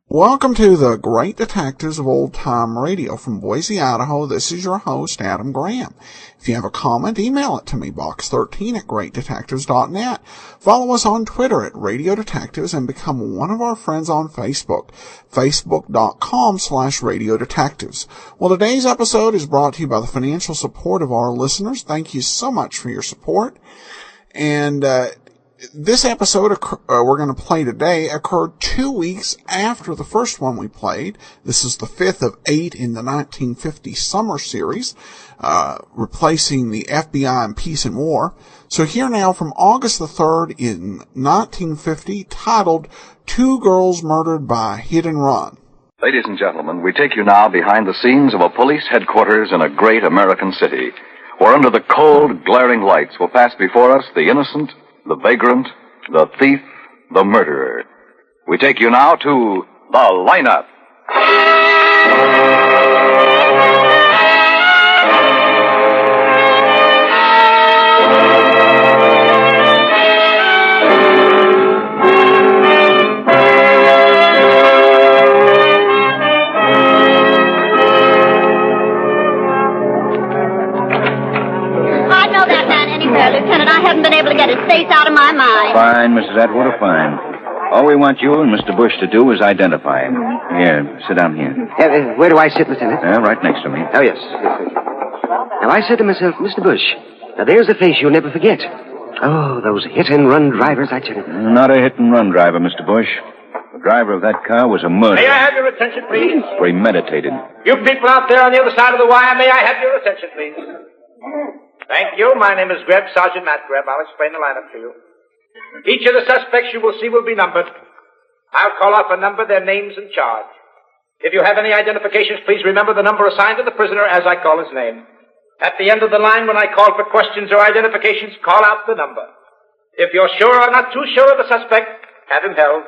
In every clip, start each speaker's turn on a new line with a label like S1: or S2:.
S1: Welcome to the Great Detectives of Old Time Radio from Boise, Idaho. This is your host, Adam Graham. If you have a comment, email it to me, box13@greatdetectives.net. Follow us on Twitter at Radio Detectives and become one of our friends on Facebook, facebook.com/Radio Detectives. Well, today's episode is brought to you by the financial support of our listeners. Thank you so much for your support. And, this episode we're going to play today occurred 2 weeks after the first one we played. This is the 5th of 8 in the 1950 summer series, replacing the FBI and Peace and War. So here now from August the 3rd in 1950, titled Two Girls Murdered by Hit and Run.
S2: Ladies and gentlemen, we take you now behind the scenes of a police headquarters in a great American city, where under the cold, glaring lights will pass before us the innocent, the vagrant, the thief, the murderer. We take you now to the lineup.
S3: Lieutenant, I haven't been able to get his face out of my mind.
S4: Fine, Mrs. Atwater, fine. All we want you and Mr. Bush to do is identify him. Here, sit down here.
S5: Where do I sit, Lieutenant?
S4: Right next to me.
S5: Oh, yes. Now, I said to myself, Mr. Bush, now there's a face you'll never forget. Oh, those hit-and-run drivers, I tell you.
S4: Not a hit-and-run driver, Mr. Bush. The driver of that car was a murderer.
S6: May I have your attention, please?
S4: Premeditated.
S6: You people out there on the other side of the wire, may I have your attention, please? Thank you. My name is Greb, Sergeant Matt Greb. I'll explain the lineup to you. Each of the suspects you will see will be numbered. I'll call off a number, their names and charge. If you have any identifications, please remember the number assigned to the prisoner as I call his name. At the end of the line, when I call for questions or identifications, call out the number. If you're sure or not too sure of the suspect, have him held.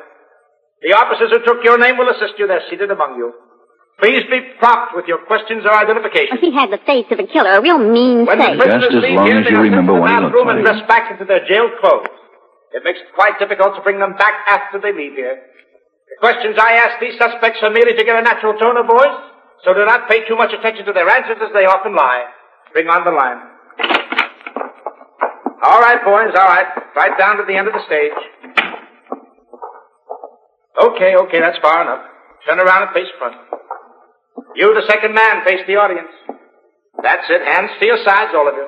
S6: The officers who took your name will assist you. They're seated among you. Please be prompt with your questions or identifications.
S3: He had the face of a killer, a real mean face.
S4: Just as long as you remember what he looks like.
S6: And dress back into their jail clothes. It makes it quite difficult to bring them back after they leave here. The questions I ask these suspects are merely to get a natural tone of voice, so do not pay too much attention to their answers as they often lie. Bring on the line. All right, boys, all right. Right down to the end of the stage. Okay, that's far enough. Turn around and face front. You, the second man, face the audience. That's it. Hands to your sides, all of you.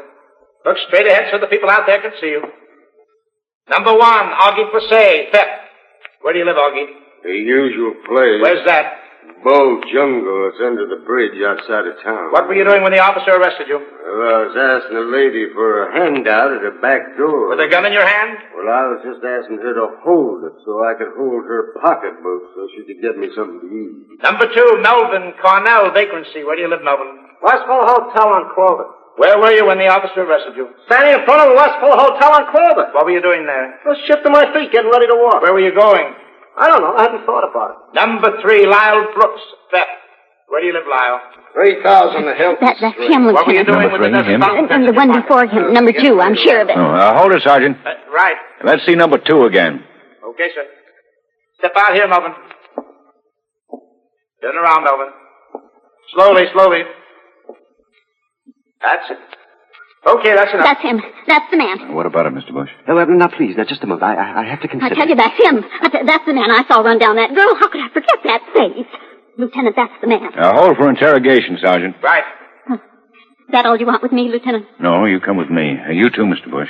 S6: Look straight ahead so the people out there can see you. Number 1, Augie Passay, theft. Where do you live, Augie?
S7: The usual place.
S6: Where's that?
S7: Bow Jungle. It's under the bridge outside of town.
S6: What were you doing when the officer arrested you?
S7: Well, I was asking a lady for a handout at the back door.
S6: With a gun in your hand?
S7: Well, I was just asking her to hold it so I could hold her pocketbook so she could get me something to eat.
S6: Number 2, Melvin Cornell, vagrancy. Where do you live, Melvin?
S8: Westfall Hotel on Clover.
S6: Where were you when the officer arrested you?
S8: Standing in front of the Westfall Hotel on Clover.
S6: What were you doing there?
S8: I was shifting my feet, getting ready to walk.
S6: Where were you going?
S8: I don't know. I hadn't thought about it.
S6: Number 3, Lyle Brooks, theft. Where do you live, Lyle?
S7: 3,000 the Hilton
S3: That's him, Lieutenant.
S6: What were you doing with the
S4: him?
S3: And the one before him, number 2, I'm sure of it.
S4: Hold it, Sergeant.
S6: Right.
S4: Let's see number 2 again.
S6: Okay, sir. Step out here, Melvin. Turn around, Melvin. Slowly. That's it. Okay, that's enough.
S3: That's him. That's the man.
S4: What about it, Mr. Bush?
S5: Now, please, now, just a moment. I have to consider.
S3: I tell you, that's him. That's the man I saw run down that girl. How could I forget that face? Lieutenant, that's the man.
S4: Hold for interrogation, Sergeant.
S6: Right.
S3: Is that all you want with me, Lieutenant?
S4: No, you come with me. You too, Mr. Bush.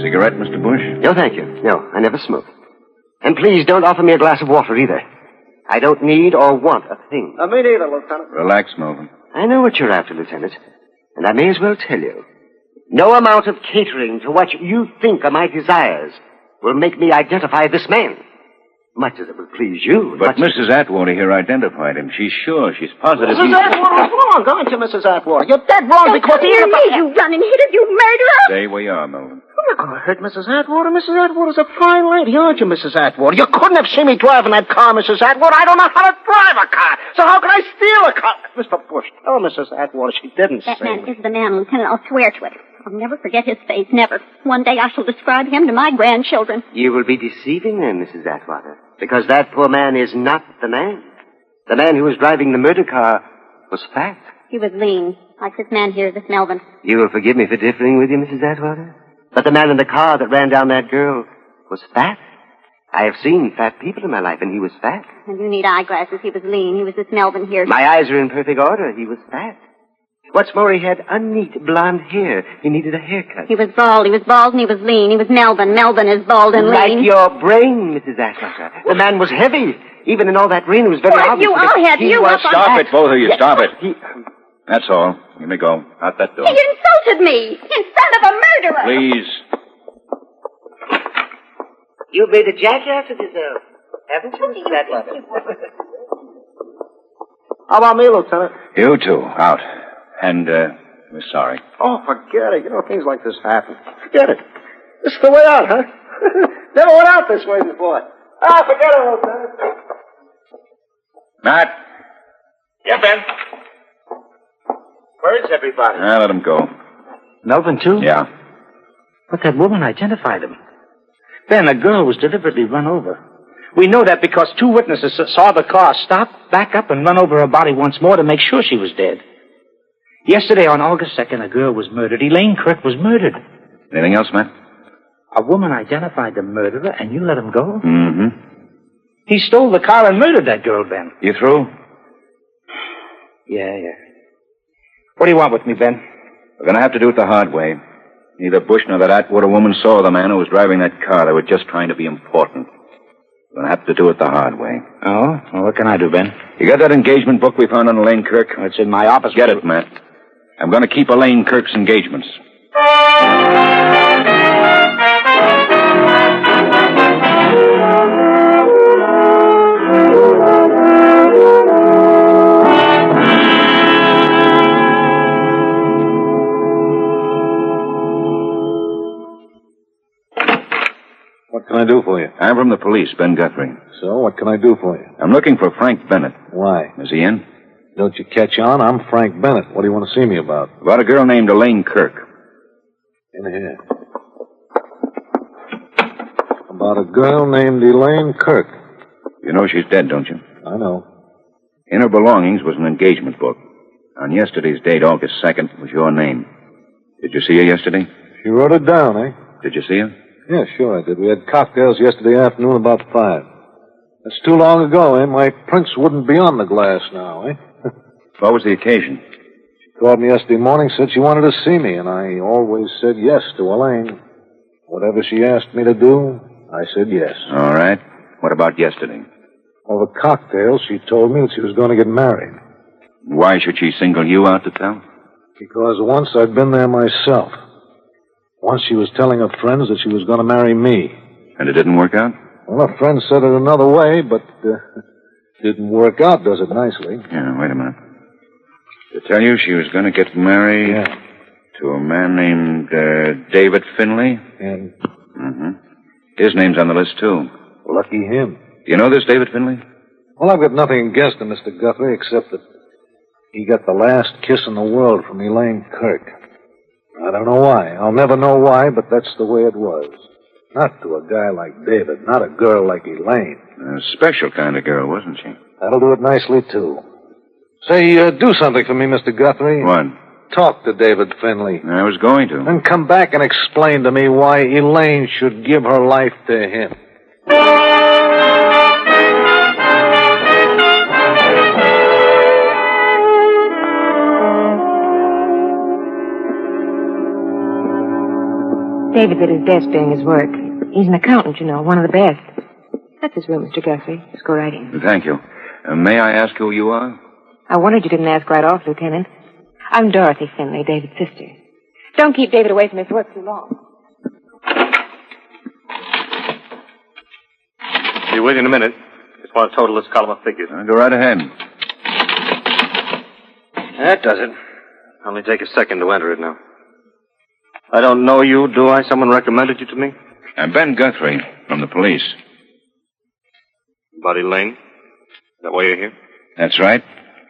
S4: Cigarette, Mr. Bush?
S5: No, thank you. No, I never smoke. And please don't offer me a glass of water either. I don't need or want a thing.
S8: Me neither, Lieutenant.
S4: Relax, Melvin.
S5: I know what you're after, Lieutenant. And I may as well tell you. No amount of catering to what you think are my desires will make me identify this man. Much as it would please you.
S4: But Mrs. Atwater here identified him. She's sure. She's positive.
S8: Mrs. Atwater's wrong, aren't you, Mrs. Atwater? You're dead wrong because he...
S3: You running hitter, you murderer!
S4: Stay where you are, Melvin.
S8: You're not going to hurt Mrs. Atwater. Mrs. Atwater's a fine lady, aren't you, Mrs. Atwater? You couldn't have seen me driving that car, Mrs. Atwater. I don't know how to drive a car. So how can I steal a car? Mr. Bush, tell Mrs. Atwater she didn't
S3: That
S8: say
S3: man
S8: me.
S3: is the man, Lieutenant. I'll swear to it. I'll never forget his face, never. One day I shall describe him to my grandchildren.
S5: You will be deceiving them, Mrs. Atwater. Because that poor man is not the man. The man who was driving the murder car was fat.
S3: He was lean, like this man here, this Melvin.
S5: You will forgive me for differing with you, Mrs. Atwater. But the man in the car that ran down that girl was fat. I have seen fat people in my life, and he was fat.
S3: And you need eyeglasses. He was lean. He was this Melvin here.
S5: My eyes are in perfect order. He was fat. What's more, he had unneat blonde hair. He needed a haircut.
S3: He was bald, and he was lean. He was Melvin. Melvin is bald and lean.
S5: Like your brain, Mrs. Atwater. The man was heavy. Even in all that rain, it was very obvious.
S3: You all had
S5: he
S3: you
S5: was
S3: up on
S4: Stop
S3: that.
S4: it, both of you. Stop it. That's all. Let me go. Out that door.
S3: He insulted me in front of a murderer.
S4: Please.
S5: You've made a jackass of yourself, haven't you, Mrs. Atwater?
S8: How about me, Lieutenant?
S4: You too. Out. And, we're sorry.
S8: Oh, forget it. You know, things like this happen. Forget it. This is the way out, huh? Never went out this way before. Ah, forget it, Lieutenant.
S4: Matt.
S6: Yeah, Ben. Where's everybody?
S4: Let him go.
S9: Melvin, too?
S4: Yeah.
S9: But that woman identified him. Ben, a girl was deliberately run over. We know that because 2 witnesses saw the car stop, back up, and run over her body once more to make sure she was dead. Yesterday, on August 2nd, a girl was murdered. Elaine Kirk was murdered.
S4: Anything else, Matt?
S9: A woman identified the murderer, and you let him go?
S4: Mm-hmm.
S9: He stole the car and murdered that girl, Ben.
S4: You through?
S9: Yeah. What do you want with me, Ben?
S4: We're gonna have to do it the hard way. Neither Bush nor that Atwater woman saw the man who was driving that car. They were just trying to be important. We're gonna have to do it the hard way.
S9: Oh? Well, what can I do, Ben?
S4: You got that engagement book we found on Elaine Kirk?
S9: It's in my office.
S4: Get it, Matt. I'm gonna keep Elaine Kirk's engagements.
S7: What can I do for you?
S4: I'm from the police, Ben Guthrie.
S7: So, what can I do for you?
S4: I'm looking for Frank Bennett.
S7: Why?
S4: Is he in?
S7: Don't you catch on? I'm Frank Bennett. What do you want to see me about?
S4: About a girl named Elaine Kirk.
S7: In here. About a girl named Elaine Kirk.
S4: You know she's dead, don't you?
S7: I know.
S4: In her belongings was an engagement book. On yesterday's date, August 2nd, was your name. Did you see her yesterday?
S7: She wrote it down, eh?
S4: Did you see her?
S7: Yeah, sure I did. We had cocktails yesterday afternoon about 5. That's too long ago, eh? My prints wouldn't be on the glass now, eh?
S4: What was the occasion?
S7: She called me yesterday morning, said she wanted to see me, and I always said yes to Elaine. Whatever she asked me to do, I said yes.
S4: All right. What about yesterday?
S7: Over cocktails, she told me that she was going to get married.
S4: Why should she single you out to tell?
S7: Because once I'd been there myself. Once she was telling her friends that she was going to marry me.
S4: And it didn't work out?
S7: Well, her friends said it another way, but didn't work out, does it nicely?
S4: Yeah, wait a minute. To tell you she was going to get married to a man named David Finley?
S7: And?
S4: Mm-hmm. His name's on the list, too.
S7: Lucky him.
S4: Do you know this David Finley?
S7: Well, I've got nothing against him, Mr. Guthrie, except that he got the last kiss in the world from Elaine Kirk. I don't know why. I'll never know why, but that's the way it was. Not to a guy like David, not a girl like Elaine.
S4: A special kind of girl, wasn't she?
S7: That'll do it nicely, too. Say, do something for me, Mr. Guthrie.
S4: What?
S7: Talk to David Finley.
S4: I was going to.
S7: Then come back and explain to me why Elaine should give her life to him.
S10: David's at his desk doing his work. He's an accountant, you know, one of the best. That's his room, Mr. Guthrie. Just go right in.
S4: Thank you. May I ask who you are?
S10: I wondered you didn't ask right off, Lieutenant. I'm Dorothy Finley, David's sister. Don't keep David away from his work too long.
S11: Be with you in a minute. Just want to total this column of figures.
S4: Go right ahead.
S11: That does it. Only take a second to enter it now. I don't know you, do I? Someone recommended you to me?
S4: I'm Ben Guthrie from the police.
S11: Buddy Lane? Is that why you're here?
S4: That's right.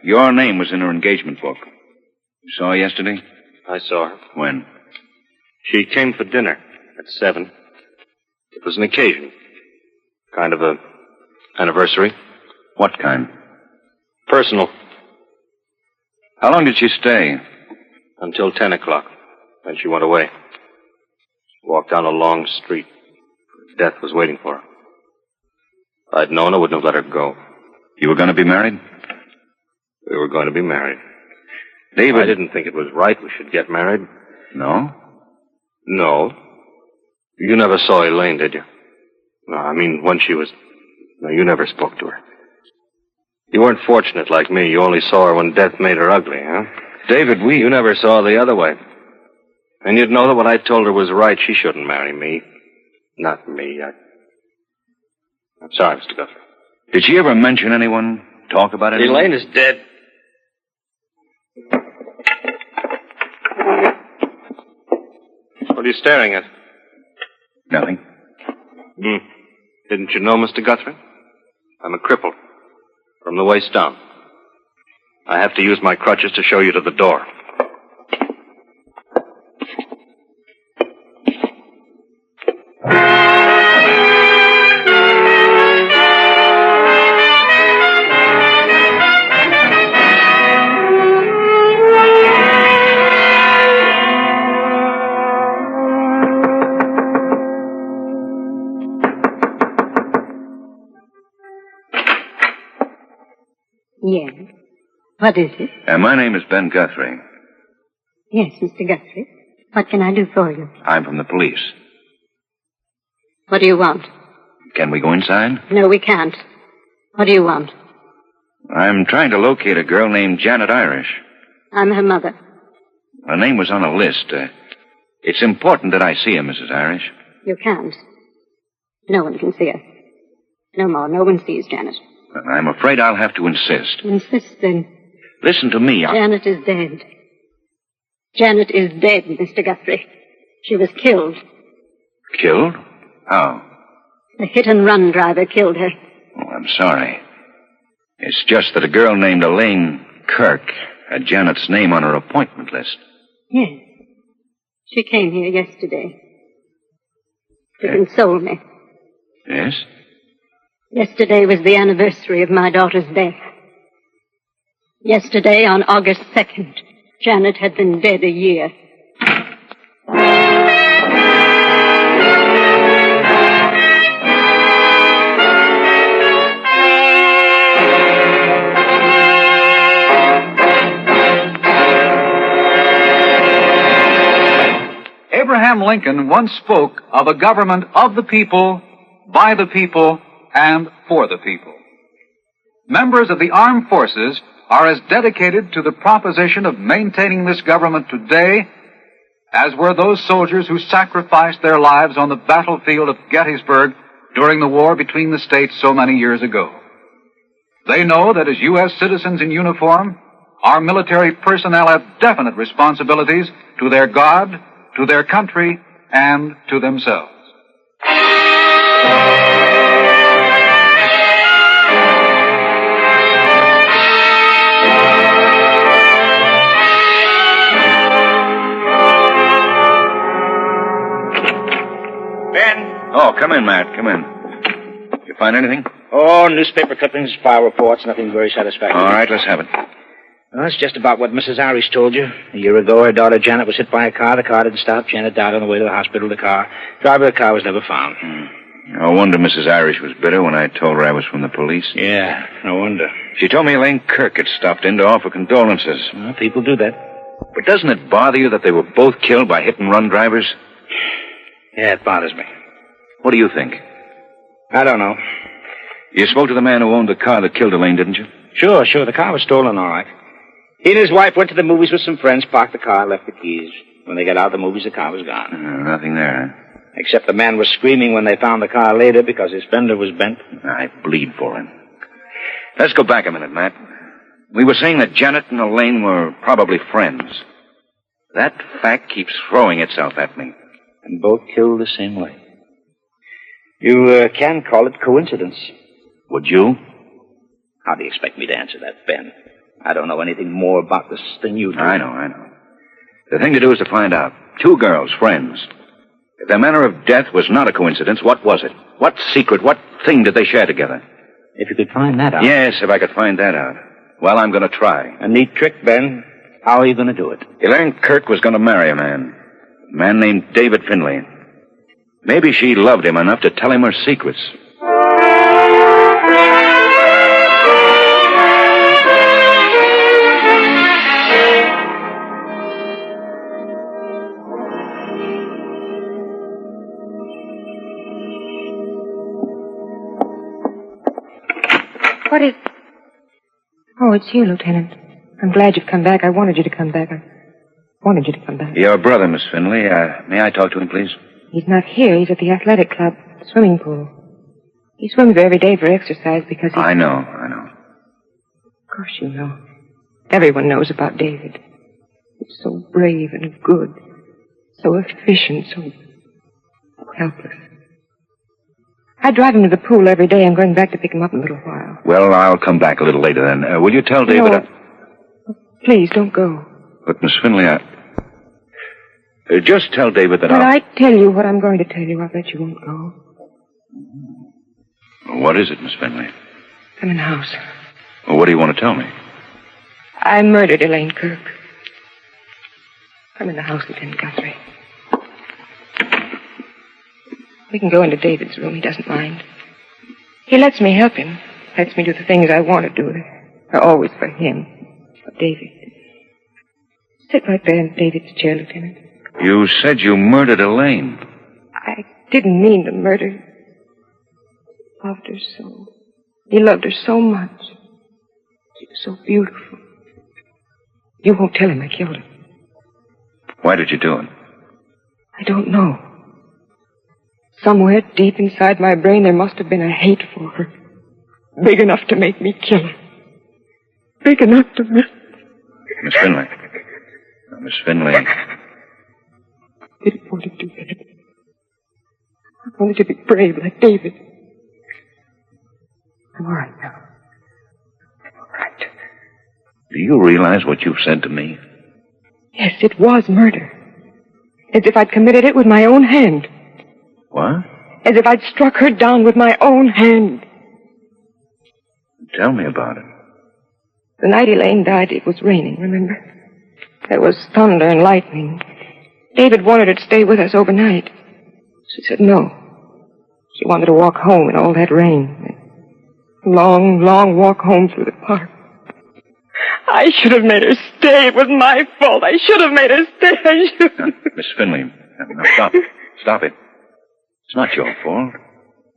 S4: Your name was in her engagement book. You saw her yesterday?
S11: I saw her.
S4: When?
S11: She came for dinner at 7. It was an occasion. Kind of a anniversary.
S4: What kind?
S11: Personal.
S4: How long did she stay?
S11: Until 10 o'clock. Then she went away. Walked down a long street. Death was waiting for her. If I'd known, I wouldn't have let her go.
S4: You were going to be married?
S11: We were going to be married.
S4: David...
S11: I didn't think it was right we should get married.
S4: No?
S11: No. You never saw Elaine, did you? No, I mean, when she was... No, you never spoke to her. You weren't fortunate like me. You only saw her when death made her ugly, huh?
S4: David,
S11: You never saw the other way. And you'd know that what I told her was right. She shouldn't marry me. Not me. I'm sorry, Mr. Guthrie.
S4: Did she ever mention anyone? Talk about it?
S11: Elaine is dead. What are you staring at?
S4: Nothing.
S11: Didn't you know, Mr. Guthrie? I'm a cripple. From the waist down. I have to use my crutches to show you to the door.
S3: Yes. What is it?
S4: My name is Ben Guthrie.
S3: Yes, Mr. Guthrie. What can I do for you?
S4: I'm from the police.
S3: What do you want?
S4: Can we go inside?
S3: No, we can't. What do you want?
S4: I'm trying to locate a girl named Janet Irish.
S3: I'm her mother.
S4: Her name was on a list. It's important that I see her, Mrs. Irish.
S3: You can't. No one can see her. No more. No one sees Janet.
S4: I'm afraid I'll have to insist.
S3: Insist, then.
S4: Listen to me.
S3: Janet is dead. Janet is dead, Mr. Guthrie. She was killed.
S4: Killed? How?
S3: The hit-and-run driver killed her.
S4: Oh, I'm sorry. It's just that a girl named Elaine Kirk had Janet's name on her appointment list.
S3: Yes. She came here yesterday. To console me.
S4: Yes?
S3: Yesterday was the anniversary of my daughter's death. Yesterday, on August 2nd, Janet had been dead a year.
S12: Abraham Lincoln once spoke of a government of the people, by the people, and for the people. Members of the armed forces are as dedicated to the proposition of maintaining this government today as were those soldiers who sacrificed their lives on the battlefield of Gettysburg during the war between the states so many years ago. They know that as U.S. citizens in uniform, our military personnel have definite responsibilities to their God, to their country, and to themselves.
S4: Oh, come in, Matt. Come in. You find anything?
S9: Oh, newspaper clippings, file reports, nothing very satisfactory.
S4: All right, let's have it.
S9: Well, it's just about what Mrs. Irish told you. A year ago, her daughter Janet was hit by a car. The car didn't stop. Janet died on the way to the hospital. Driver of the car was never found.
S4: No wonder Mrs. Irish was bitter when I told her I was from the police.
S9: Yeah, no wonder.
S4: She told me Elaine Kirk had stopped in to offer condolences.
S9: Well, people do that.
S4: But doesn't it bother you that they were both killed by hit-and-run drivers?
S9: Yeah, it bothers me.
S4: What do you think?
S9: I don't know.
S4: You spoke to the man who owned the car that killed Elaine, didn't you?
S9: Sure. The car was stolen, all right. He and his wife went to the movies with some friends, parked the car, left the keys. When they got out of the movies, the car was gone.
S4: Nothing there, huh?
S9: Except the man was screaming when they found the car later because his fender was bent.
S4: I bleed for him. Let's go back a minute, Matt. We were saying that Janet and Elaine were probably friends. That fact keeps throwing itself at me.
S9: And both killed the same way. You can call it coincidence.
S4: Would you?
S9: How do you expect me to answer that, Ben? I don't know anything more about this than you do.
S4: I know. The thing to do is to find out. 2 girls, friends. If their manner of death was not a coincidence, what was it? What secret, what thing did they share together?
S9: If you could find that out.
S4: Yes, if I could find that out. Well, I'm going to try.
S9: A neat trick, Ben. How are you going to do it?
S4: Elaine Kirk was going to marry a man named David Finley. Maybe she loved him enough to tell him her secrets.
S10: What is... Oh, it's you, Lieutenant. I'm glad you've come back. I wanted you to come back.
S4: Your brother, Miss Finley. May I talk to him, please?
S10: He's not here. He's at the athletic club, swimming pool. He swims there every day for exercise because he...
S4: I know.
S10: Of course you know. Everyone knows about David. He's so brave and good. So efficient, so helpless. I drive him to the pool every day. I'm going back to pick him up in a little while.
S4: Well, I'll come back a little later then. Will you tell David...
S10: No. Please, don't go.
S4: But, Miss Finley, just tell David that
S10: When I tell you what I'm going to tell you, I bet you won't go.
S4: What is it, Miss Finley?
S10: I'm in the house.
S4: Well, what do you want to tell me?
S10: I murdered Elaine Kirk. I'm in the house, Lieutenant Guthrie. We can go into David's room. He doesn't mind. He lets me help him. Lets me do the things I want to do. They're always for him. For David. Sit right there in David's chair, Lieutenant.
S4: You said you murdered Elaine.
S10: I didn't mean to murder. He loved her so. He loved her so much. She was so beautiful. You won't tell him I killed her.
S4: Why did you do it?
S10: I don't know. Somewhere deep inside my brain there must have been a hate for her. Big enough to make me kill her. Big enough to make...
S4: Miss Finley. Miss Finley.
S10: I didn't want to do that. I wanted to be brave like David. I'm all right now. I'm all right.
S4: Do you realize what you've said to me?
S10: Yes, it was murder. As if I'd committed it with my own hand.
S4: What?
S10: As if I'd struck her down with my own hand.
S4: Tell me about it.
S10: The night Elaine died, it was raining, remember? There was thunder and lightning. David wanted her to stay with us overnight. She said no. She wanted to walk home in all that rain. A long, long walk home through the park. I should have made her stay. It was my fault. I should have made her stay.
S4: Now, Miss Finley, now stop it. Stop it. It's not your fault.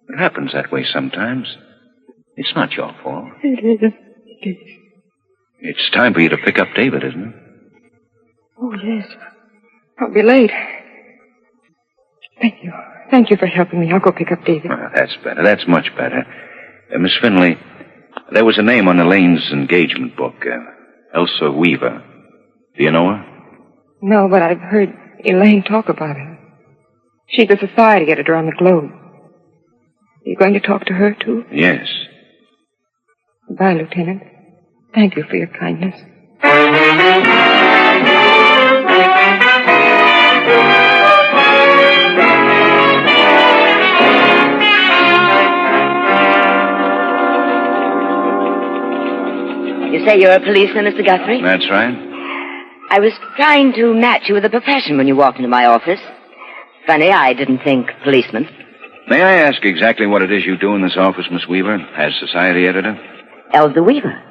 S4: It happens that way sometimes. It's not your fault.
S10: It is.
S4: It's time for you to pick up David, isn't it?
S10: Oh, yes. I'll be late. Thank you. Thank you for helping me. I'll go pick up David.
S4: Oh, that's better. That's much better. Miss Finley, there was a name on Elaine's engagement book. Elsa Weaver. Do you know her?
S10: No, but I've heard Elaine talk about her. She's a society editor on the Globe. Are you going to talk to her, too?
S4: Yes.
S10: Goodbye, Lieutenant. Thank you for your kindness.
S13: You say you're a policeman, Mr. Guthrie?
S4: That's right.
S13: I was trying to match you with a profession when you walked into my office. Funny, I didn't think policeman.
S4: May I ask exactly what it is you do in this office, Miss Weaver, as society editor?
S13: Elsa Weaver.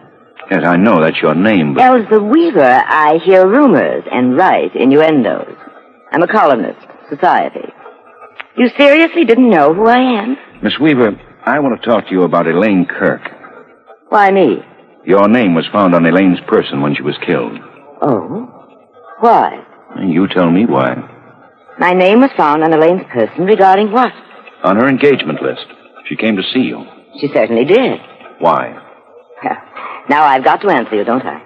S4: Yes, I know that's your name, but...
S13: Elsa Weaver, I hear rumors and write innuendos. I'm a columnist, society. You seriously didn't know who I am?
S4: Miss Weaver, I want to talk to you about Elaine Kirk.
S13: Why me?
S4: Your name was found on Elaine's person when she was killed.
S13: Oh? Why?
S4: You tell me why.
S13: My name was found on Elaine's person regarding what?
S4: On her engagement list. She came to see you.
S13: She certainly did.
S4: Why?
S13: Now I've got to answer you, don't I?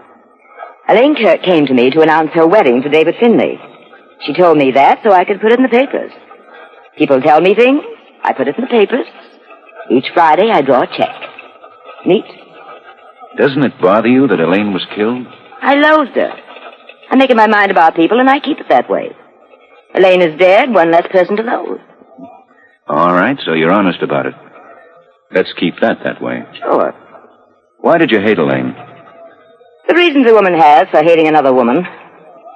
S13: Elaine Kirk came to me to announce her wedding to David Finley. She told me that so I could put it in the papers. People tell me things, I put it in the papers. Each Friday I draw a check. Neat?
S4: Doesn't it bother you that Elaine was killed?
S13: I loathed her. I'm making my mind about people, and I keep it that way. Elaine is dead, one less person to loathe.
S4: All right, so you're honest about it. Let's keep that way.
S13: Sure.
S4: Why did you hate Elaine?
S13: The reasons a woman has for hating another woman.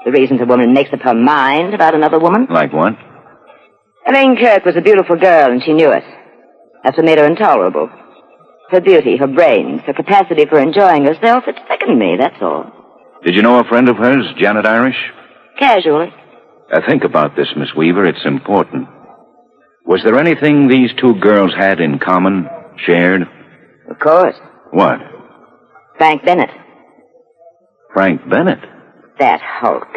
S13: The reasons a woman makes up her mind about another woman.
S4: Like what?
S13: Elaine Kirk was a beautiful girl, and she knew it. That's what made her intolerable. Her beauty, her brains, her capacity for enjoying herself, it sickened me, that's all.
S4: Did you know a friend of hers, Janet Irish?
S13: Casually.
S4: Think about this, Miss Weaver. It's important. Was there anything these two girls had in common, shared?
S13: Of course.
S4: What?
S13: Frank Bennett.
S4: Frank Bennett?
S13: That hulk.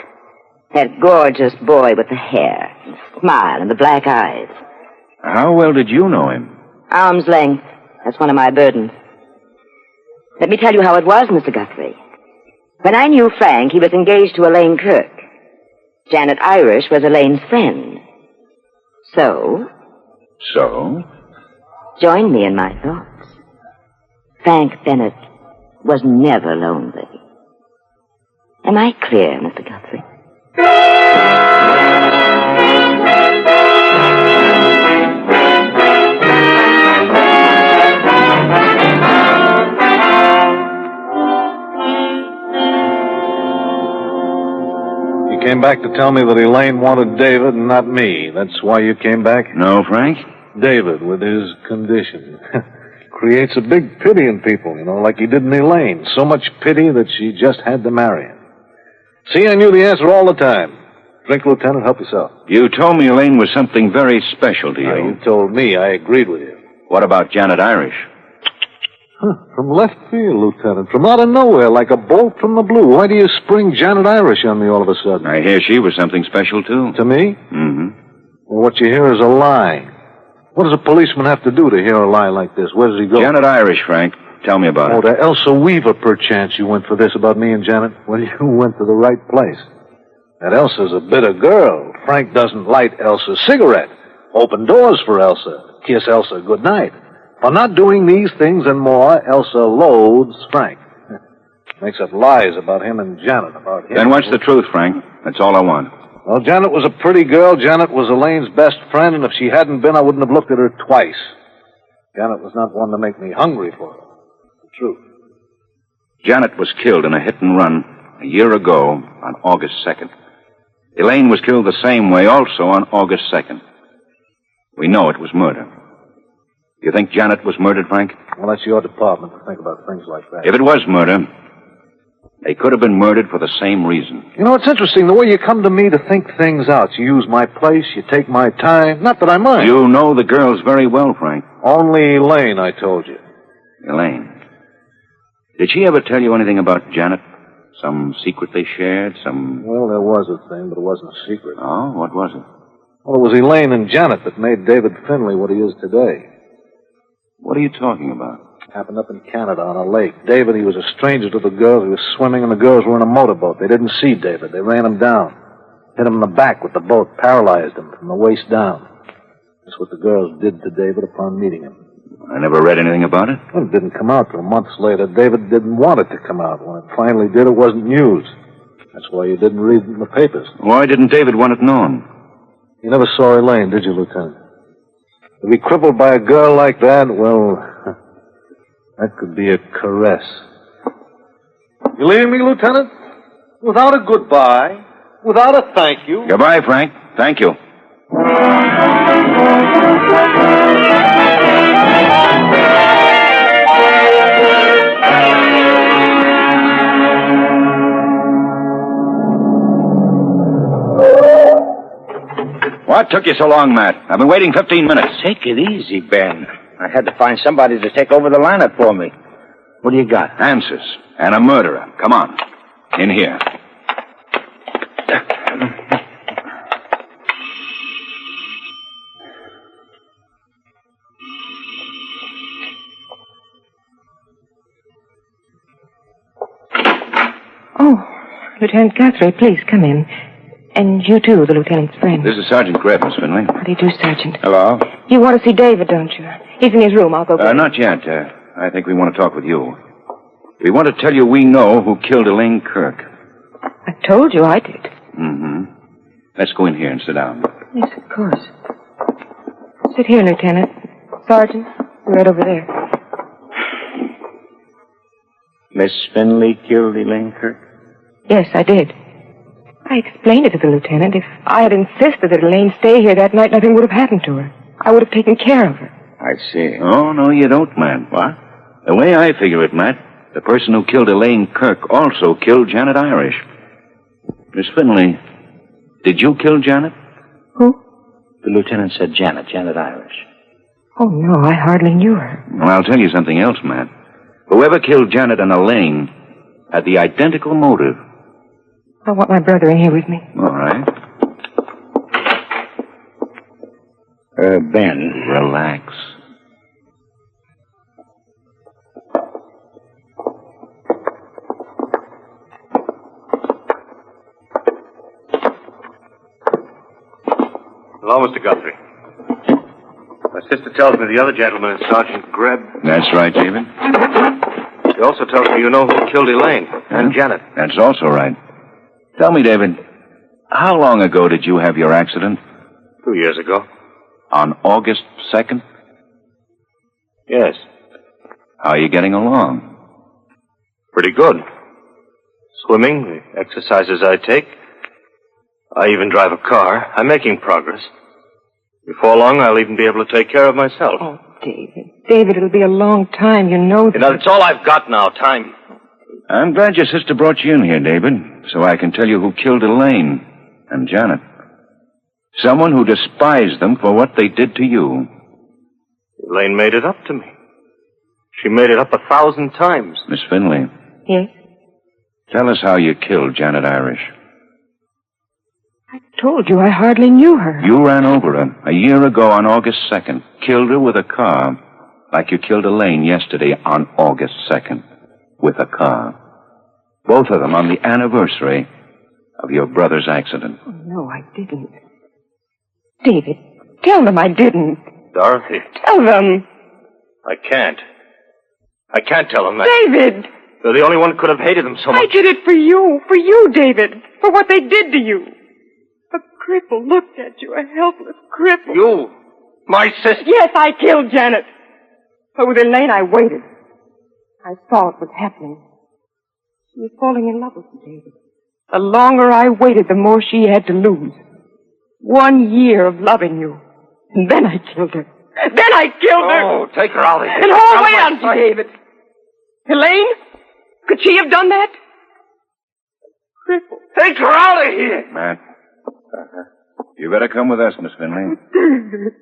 S13: That gorgeous boy with the hair, and the smile, and the black eyes.
S4: How well did you know him?
S13: Arm's length. That's one of my burdens. Let me tell you how it was, Mr. Guthrie. When I knew Frank, he was engaged to Elaine Kirk. Janet Irish was Elaine's friend. So? Join me in my thoughts. Frank Bennett was never lonely. Am I clear, Mr. Guthrie?
S7: You came back to tell me that Elaine wanted David and not me. That's why you came back?
S4: No, Frank.
S7: David, with his condition. Creates a big pity in people, like he did in Elaine. So much pity that she just had to marry him. See, I knew the answer all the time. Drink, Lieutenant, help yourself.
S4: You told me Elaine was something very special to you.
S7: You told me. I agreed with you.
S4: What about Janet Irish?
S7: From left field, Lieutenant. From out of nowhere, like a bolt from the blue. Why do you spring Janet Irish on me all of a sudden?
S4: I hear she was something special, too.
S7: To me?
S4: Mm-hmm.
S7: Well, what you hear is a lie. What does a policeman have to do to hear a lie like this? Where does he go?
S4: Janet Irish, Frank. Tell me about it.
S7: To Elsa Weaver, perchance, you went for this about me and Janet? Well, you went to the right place. That Elsa's a bitter girl. Frank doesn't light Elsa's cigarette. Open doors for Elsa. Kiss Elsa goodnight. For not doing these things and more, Elsa loathes Frank. Makes up lies about him and Janet, about him.
S4: Then what's the truth, Frank? That's all I want.
S7: Well, Janet was a pretty girl. Janet was Elaine's best friend, and if she hadn't been, I wouldn't have looked at her twice. Janet was not one to make me hungry for her. The truth.
S4: Janet was killed in a hit and run a year ago on August 2nd. Elaine was killed the same way also on August 2nd. We know it was murder. You think Janet was murdered, Frank?
S7: Well, that's your department to think about things like that.
S4: If it was murder, they could have been murdered for the same reason.
S7: It's interesting the way you come to me to think things out. You use my place, you take my time. Not that I mind.
S4: You know the girls very well, Frank.
S7: Only Elaine, I told you.
S4: Elaine. Did she ever tell you anything about Janet? Some secret they shared?
S7: Well, there was a thing, but it wasn't a secret.
S4: Oh, what was it?
S7: Well, it was Elaine and Janet that made David Finley what he is today.
S4: What are you talking about?
S7: Happened up in Canada on a lake. David, he was a stranger to the girls. He was swimming, and the girls were in a motorboat. They didn't see David. They ran him down. Hit him in the back with the boat, paralyzed him from the waist down. That's what the girls did to David upon meeting him.
S4: I never read anything about it.
S7: Well, it didn't come out till months later. David didn't want it to come out. When it finally did, it wasn't news. That's why you didn't read it in the papers.
S4: Why didn't David want it known?
S7: You never saw Elaine, did you, Lieutenant? To be crippled by a girl like that, well, that could be a caress. You leaving me, Lieutenant? Without a goodbye? Without a thank you?
S4: Goodbye, Frank. Thank you. What took you so long, Matt? I've been waiting 15 minutes.
S9: Take it easy, Ben. I had to find somebody to take over the lineup for me. What do you got?
S4: Answers. And a murderer. Come on. In here.
S10: Oh, Lieutenant Guthrie, please come in. And you too, the lieutenant's friend.
S4: This is Sergeant Greb, Miss Finley.
S10: How do you do, Sergeant?
S4: Hello?
S10: You want to see David, don't you? He's in his room. I'll go get him.
S4: Not yet. I think we want to talk with you. We want to tell you we know who killed Elaine Kirk.
S10: I told you I did.
S4: Mm-hmm. Let's go in here and sit down.
S10: Yes, of course. Sit here, Lieutenant. Sergeant, you're right over there.
S9: Miss Finley killed Elaine Kirk?
S10: Yes, I did. I explained it to the lieutenant. If I had insisted that Elaine stay here that night, nothing would have happened to her. I would have taken care of her.
S4: I see. Oh, no, you don't, Matt. What? The way I figure it, Matt, the person who killed Elaine Kirk also killed Janet Irish. Miss Finley, did you kill Janet?
S10: Who?
S9: The lieutenant said Janet Irish.
S10: Oh, no, I hardly knew her.
S4: Well, I'll tell you something else, Matt. Whoever killed Janet and Elaine had the identical motive.
S10: I want my brother in here with me.
S4: All right.
S9: Ben.
S4: Relax.
S11: Hello, Mr. Guthrie. My sister tells me the other gentleman is Sergeant Greb.
S4: That's right, David.
S11: She also tells me you know who killed Elaine and Janet.
S4: That's also right. Tell me, David, how long ago did you have your accident?
S11: 2 years ago.
S4: On August 2nd?
S11: Yes.
S4: How are you getting along?
S11: Pretty good. Swimming, the exercises I take. I even drive a car. I'm making progress. Before long, I'll even be able to take care of myself.
S10: Oh, David. David, it'll be a long time, you know that.
S11: You know, that's all I've got now, time.
S4: I'm glad your sister brought you in here, David, so I can tell you who killed Elaine and Janet. Someone who despised them for what they did to you.
S11: Elaine made it up to me. She made it up 1,000 times.
S4: Miss Finley.
S10: Yes?
S4: Tell us how you killed Janet Irish.
S10: I told you I hardly knew her.
S4: You ran over her a year ago on August 2nd. Killed her with a car, like you killed Elaine yesterday on August 2nd. With a car. Both of them on the anniversary of your brother's accident.
S10: Oh, no, I didn't. David, tell them I didn't.
S11: Dorothy.
S10: Tell them.
S11: I can't. I can't tell them that.
S10: David!
S11: You're the only one who could have hated them so much.
S10: I did it for you, David. For what they did to you. A cripple looked at you, a helpless cripple.
S11: You, my sister.
S10: Yes, I killed Janet. But with Elaine, I waited. I saw it was happening. She was falling in love with me, David. The longer I waited, the more she had to lose. 1 year of loving you. And then I killed her. Then I killed her.
S11: Oh, take her out of here.
S10: And hold away on you, David. Elaine? Could she have done that? Cripple.
S11: Take her out of here.
S4: Matt. You better come with us, Miss Finley.
S10: David.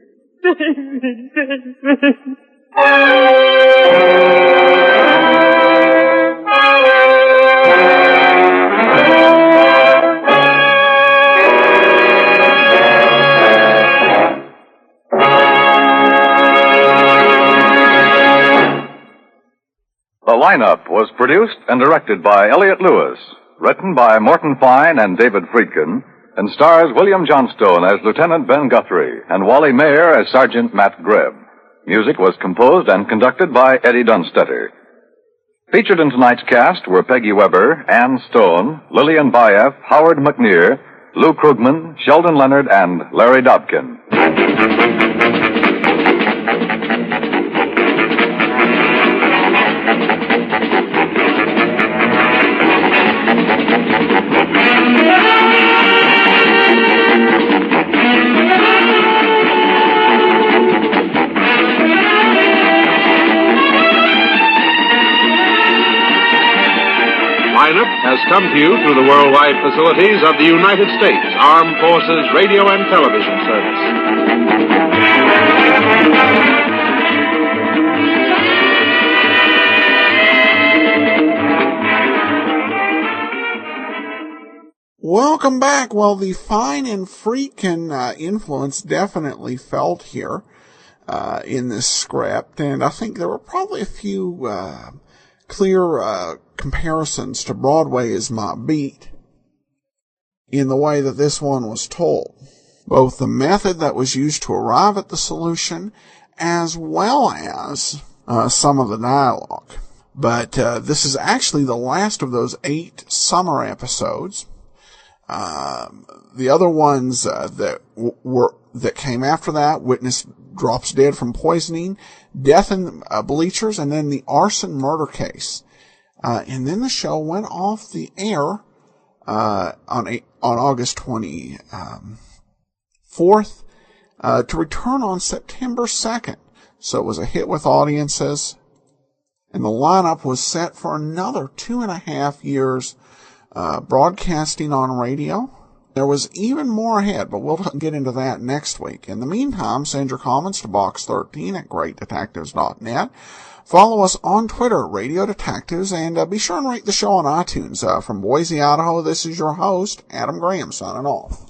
S2: The lineup was produced and directed by Elliott Lewis, written by Morton Fine and David Friedkin, and stars William Johnstone as Lieutenant Ben Guthrie and Wally Mayer as Sergeant Matt Greb. Music was composed and conducted by Eddie Dunstetter. Featured in tonight's cast were Peggy Weber, Ann Stone, Lillian Bayeff, Howard McNear, Lou Krugman, Sheldon Leonard, and Larry Dobkin.
S14: Lineup has come to you through the worldwide facilities of the United States Armed Forces Radio and Television Service.
S1: Welcome back. Well, the fine and freakin' influence definitely felt here in this script, and I think there were probably a few clear comparisons to Broadway as My Beat in the way that this one was told. Both the method that was used to arrive at the solution as well as some of the dialogue. But this is actually the last of those 8 summer episodes. The other ones that came after that, Witness Drops Dead from Poisoning, Death in Bleachers, and then the arson murder case. And then the show went off the air on August 24th to return on September 2nd. So it was a hit with audiences, and the lineup was set for another 2.5 years broadcasting on radio. There was even more ahead, but we'll get into that next week. In the meantime, send your comments to box13@greatdetectives.net. Follow us on Twitter, Radio Detectives, and be sure and rate the show on iTunes. From Boise, Idaho, this is your host, Adam Graham, signing off.